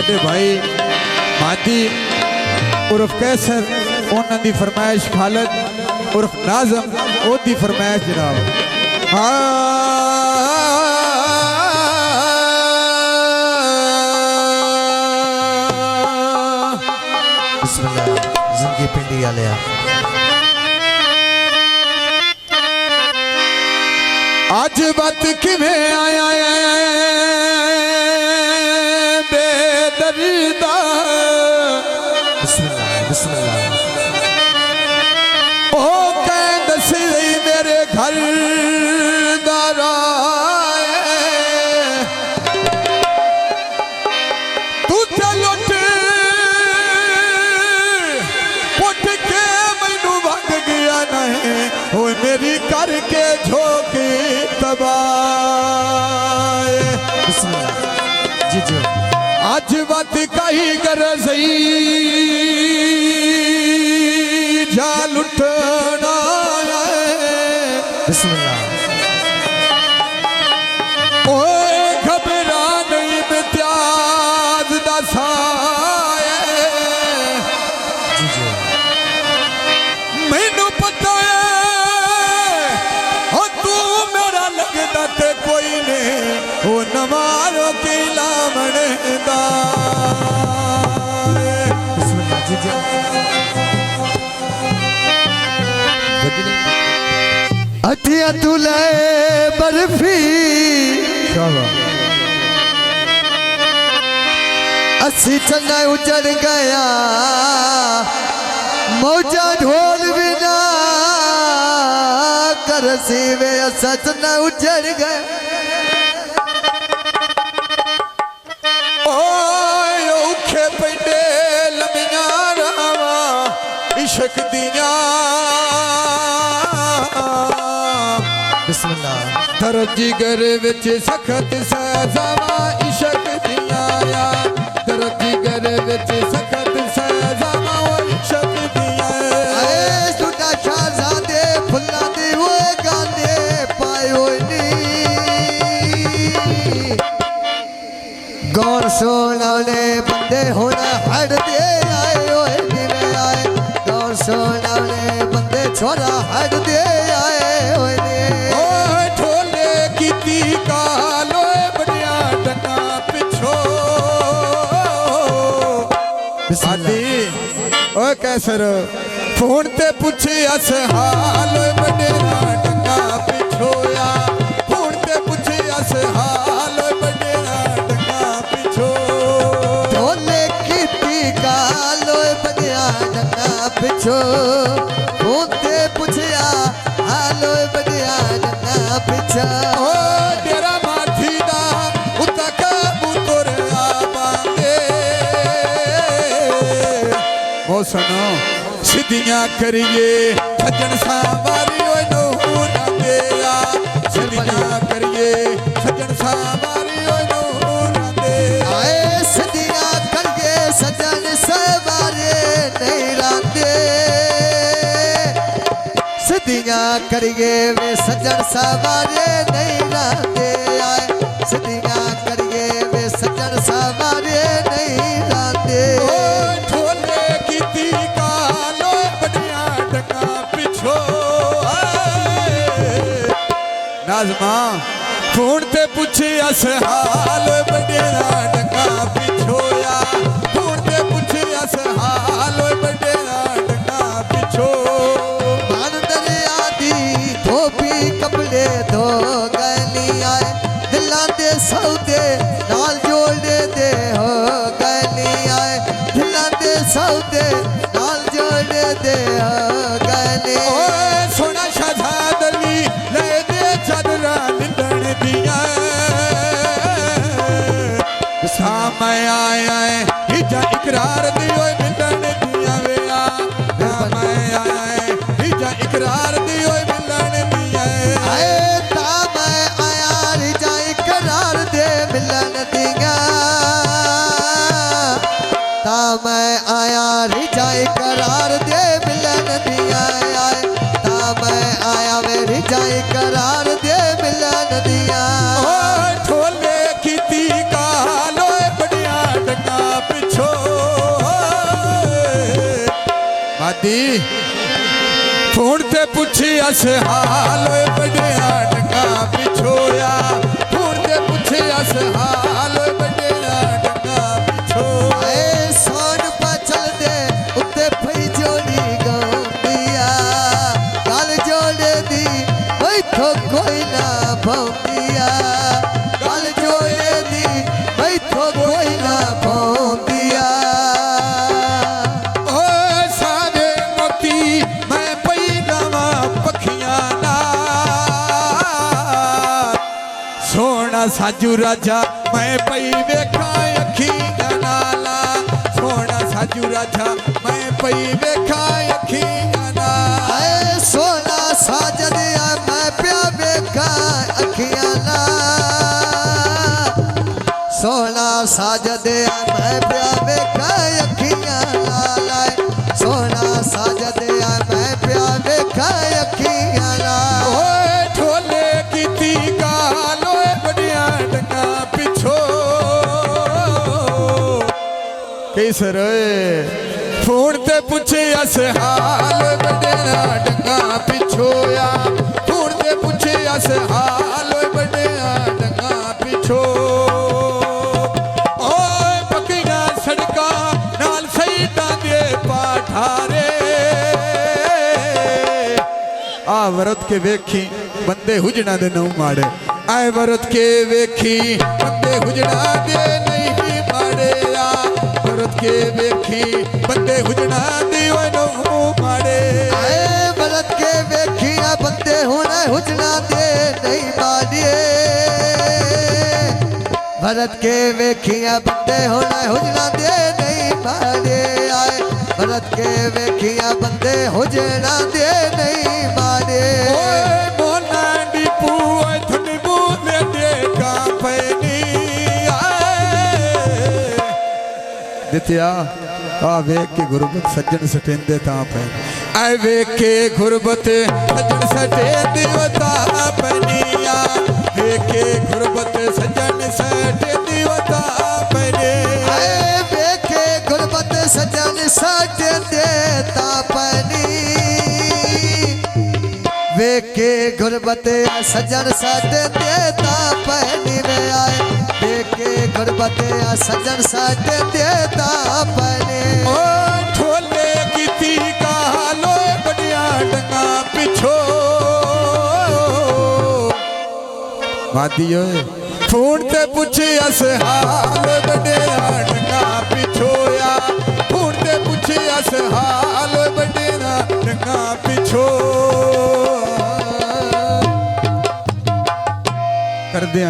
साडे भाई मादी उर्फ कैसर उन्होंने दी फरमाइश खालिद उर्फ नाजम ओदी फरमाइश जनाब। बिस्मिल्लाह जिंदगी पिंडी आलिया आज बात किवें आया बेदर्दा। बिस्मिल्लाह बिस्मिल्लाह ओ कह दस मेरे घर दारा तू चलो पुट के मैनू भग गया नहीं ओ मेरी करके झोंकी जी जी आज बात कही कर सही जा लुटना बिस्मिल्लाह ओए घबरा नहीं इम्तियाज दसाए जी जी मैनू पता है हो तू मेरा लगदा ते कोई नहीं ओ नवारो की लावण दा। बिस्मिल्लाह जी जी अतिया तुले बर्फी अस्सी चन्ना उजड़ गया मौजा ढोल बिना कर सीवे सच न उजड़ गया। औखे पैंडे लमिया रावा इश्क दिया बिस्मिल्लाह दर्जी घर विच सखत सजावा इश्क दिया दर्जी घर विच सखत सजावा इश्क दिया। सुना शाहजादे फुल्ला दे हुए गाने पाए हुए गौर सोने बंदे होना हट दे आए हुए जिवे आए गौर सोने बंदे छोरा हट दे आए हुए ढोले की कालो बड़िया डना पिछो आदि ओ कैसर फोन ते पूछे अस हाल बड़िया डना पिछोया फोन ते पूछे अस हाल बड़िया डना पिछो ढोले की कालो बड़िया डना पिछो होते पूछया हालो बड़िया डना पिछा ओ तेरा माथी दा उतक बुतुर आबांगे ओ सुनो सिद्धियां करिए सज्जन सावारी ओ नूह ना देया सिद्धियां करिए सज्जन सावारी ओ नूह ना देया आए सिद्धियां करके सज्जन सवारे नहीं रांदे सिद्धियां करिए वे सज्जन सवारे नहीं रांदे आए सिद्धियां करिए वे सज्जन सवारे नहीं रांदे। ढोले की कालो बड़िया डका पिछो नाज़मा फोन ते पूछे अस हाल बड़िया डका पिछोया फोन ते पूछे अस हाल बड़िया डका पिछो मान दरिया दी धोबी कपड़े धो गली आए दिलां दे सौदे नाल जोड़े दे हो गली आए दिलां दे सौदे नाल जोड़े दे हो गली। ओए सोना शहजाद अली ले दे चादरा निंदण दिया मैं आया हिजा इकरार दियो मिलन दिया वेया मैं आया हिजा इकरार दियो मिलन दिया आए ता मैं आया रिजा इकरार दे मिलन दिया ता मैं आया रिजा इकरार दे मिलन दिया आए ता मैं आया वे रिजा इकरार दे मिलन दिया। ढोले की कालो बड़िया डका मादी फोन ते पुछी अस हाल ओए बड़िया डंगा पिछोया फोन ते पुछी अस हाल ओए बड़िया डंगा पिछोया ए सोन पा चल दे उत्ते फई जोड़ी गौंदिया गल जोड़े दी बैठो कोई ना भौंदिया गल जोड़े दी बैठो कोई ना भौंदिया ओ सारे मोती मैं पई गावा पखियां नाल सोना साजू राजा मैं पई वेखा अखियां नाला सोना साजू राजा मैं पई वेखा अखियां नाल ए सोना साजदिया मैं प्या वेखा अखियां ना सोना साजदिया मैं प्या वेखा अखियां लाए सोना साजदिया मैं प्या वेखा अखियां ला ओए ढोले कीती गाल ओए बड़िया डंगा पिछो कैसर फोन ते पुछे अस हाल बड़िया डंगा पिछोया फोन ते पुछे अस हाल बड़िया डंगा पिछो ओए पक्कियां सड़कां नाल सईदां दे पाठारे आ वरत के वेखी बंदे हुजना दे नौ माड़े आए वरत के वेखी बंदे हुजना दे नहीं माड़े आ वरत के वेखी बंदे हुजना दे ओए नौ माड़े आए बरत के वेखिया बंदे होना हुजना दे नहीं मारिए भरत के वेखिया बंदे होना हुजना दे नहीं मारे आए भरत के वेखिया बंदे हुजना दे नहीं मारे ओए मोना डीपू ओए थने बोले दे का पैनी आए दित्या आ वेख के गुरबत सज्जन सटेंदे ता पै आए वेख के गुरबत सज्जन सटेंदे ता पैनिया वेख के गुरबत सज्जन सटेंदे ता पैने आए वेखे गुरबत सजन साटे देता पनी वेखे गुरबत सजन साटे देता पनी वे आए वेखे गुरबत सजन साटे देता पनी ओ ढोले कीती कालो बड़िया डंगा पिछो वादी ओए फोन ते पुछे अस हाल बड़िया डंगा पिछोया फोन ते पुछे अस हाल बड़िया डंगा पिछो कर दिया